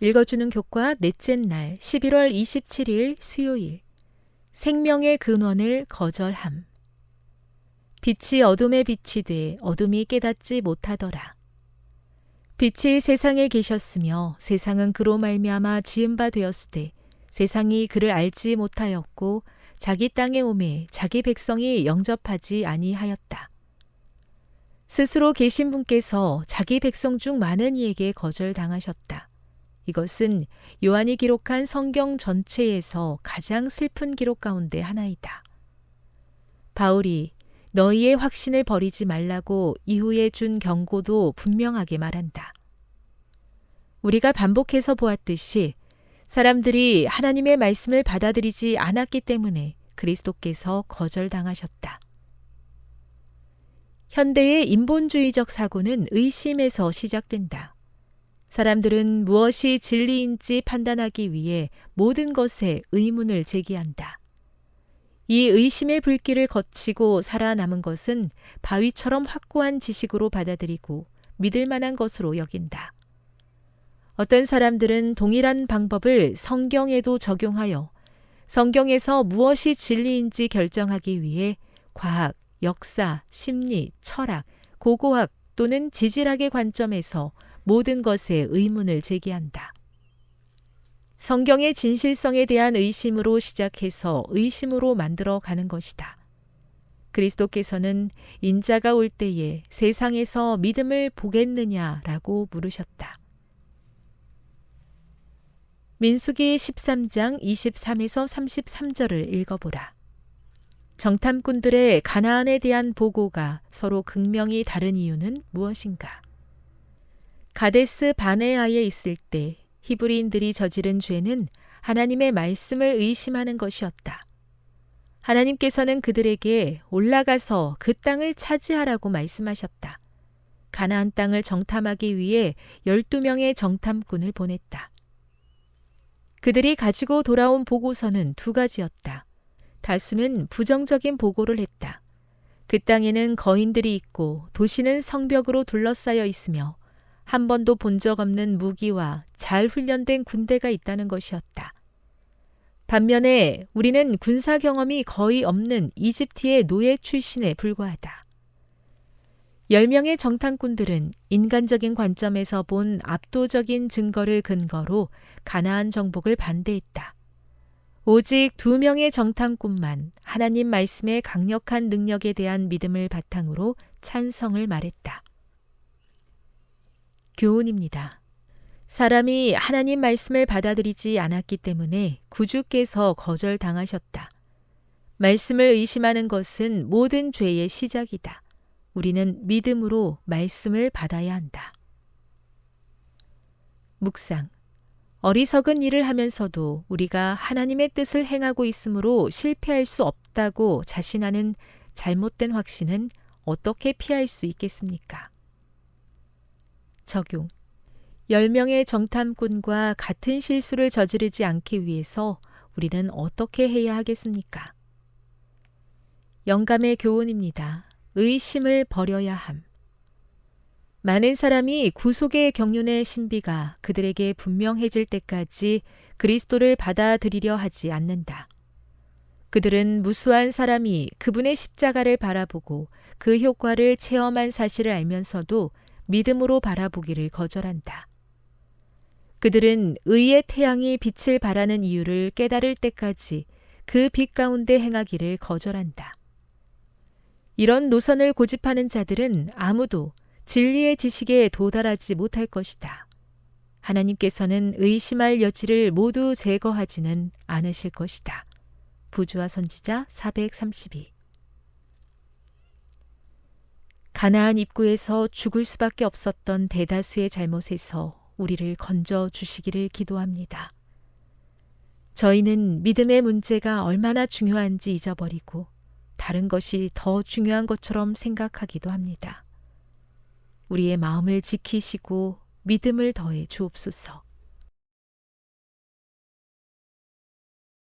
읽어주는 교과 넷째 날 11월 27일 수요일. 생명의 근원을 거절함. 빛이 어둠에 비치되 어둠이 깨닫지 못하더라. 빛이 세상에 계셨으며 세상은 그로 말미암아 지은 바 되었으되 세상이 그를 알지 못하였고 자기 땅에 오매 자기 백성이 영접하지 아니하였다. 스스로 계신 분께서 자기 백성 중 많은 이에게 거절당하셨다. 이것은 요한이 기록한 성경 전체에서 가장 슬픈 기록 가운데 하나이다. 바울이 너희의 확신을 버리지 말라고 이후에 준 경고도 분명하게 말한다. 우리가 반복해서 보았듯이 사람들이 하나님의 말씀을 받아들이지 않았기 때문에 그리스도께서 거절당하셨다. 현대의 인본주의적 사고는 의심에서 시작된다. 사람들은 무엇이 진리인지 판단하기 위해 모든 것에 의문을 제기한다. 이 의심의 불길을 거치고 살아남은 것은 바위처럼 확고한 지식으로 받아들이고 믿을 만한 것으로 여긴다. 어떤 사람들은 동일한 방법을 성경에도 적용하여 성경에서 무엇이 진리인지 결정하기 위해 과학, 역사, 심리, 철학, 고고학 또는 지질학의 관점에서 모든 것에 의문을 제기한다. 성경의 진실성에 대한 의심으로 시작해서 의심으로 만들어 가는 것이다. 그리스도께서는 인자가 올 때에 세상에서 믿음을 보겠느냐라고 물으셨다. 민수기 13장 23에서 33절을 읽어보라. 정탐꾼들의 가나안에 대한 보고가 서로 극명히 다른 이유는 무엇인가? 가데스 바네아에 있을 때 히브리인들이 저지른 죄는 하나님의 말씀을 의심하는 것이었다. 하나님께서는 그들에게 올라가서 그 땅을 차지하라고 말씀하셨다. 가나안 땅을 정탐하기 위해 12명의 정탐꾼을 보냈다. 그들이 가지고 돌아온 보고서는 두 가지였다. 다수는 부정적인 보고를 했다. 그 땅에는 거인들이 있고 도시는 성벽으로 둘러싸여 있으며 한 번도 본 적 없는 무기와 잘 훈련된 군대가 있다는 것이었다. 반면에 우리는 군사 경험이 거의 없는 이집트의 노예 출신에 불과하다. 10명의 정탐꾼들은 인간적인 관점에서 본 압도적인 증거를 근거로 가나안 정복을 반대했다. 오직 2명의 정탐꾼만 하나님 말씀의 강력한 능력에 대한 믿음을 바탕으로 찬성을 말했다. 교훈입니다. 사람이 하나님 말씀을 받아들이지 않았기 때문에 구주께서 거절당하셨다. 말씀을 의심하는 것은 모든 죄의 시작이다. 우리는 믿음으로 말씀을 받아야 한다. 묵상. 어리석은 일을 하면서도 우리가 하나님의 뜻을 행하고 있으므로 실패할 수 없다고 자신하는 잘못된 확신은 어떻게 피할 수 있겠습니까? 적용. 10명의 정탐꾼과 같은 실수를 저지르지 않기 위해서 우리는 어떻게 해야 하겠습니까? 영감의 교훈입니다. 의심을 버려야 함. 많은 사람이 구속의 경륜의 신비가 그들에게 분명해질 때까지 그리스도를 받아들이려 하지 않는다. 그들은 무수한 사람이 그분의 십자가를 바라보고 그 효과를 체험한 사실을 알면서도 믿음으로 바라보기를 거절한다. 그들은 의의 태양이 빛을 발하는 이유를 깨달을 때까지 그 빛 가운데 행하기를 거절한다. 이런 노선을 고집하는 자들은 아무도 진리의 지식에 도달하지 못할 것이다. 하나님께서는 의심할 여지를 모두 제거하지는 않으실 것이다. 부조화 선지자 432. 가나안 입구에서 죽을 수밖에 없었던 대다수의 잘못에서 우리를 건져 주시기를 기도합니다. 저희는 믿음의 문제가 얼마나 중요한지 잊어버리고 다른 것이 더 중요한 것처럼 생각하기도 합니다. 우리의 마음을 지키시고 믿음을 더해 주옵소서.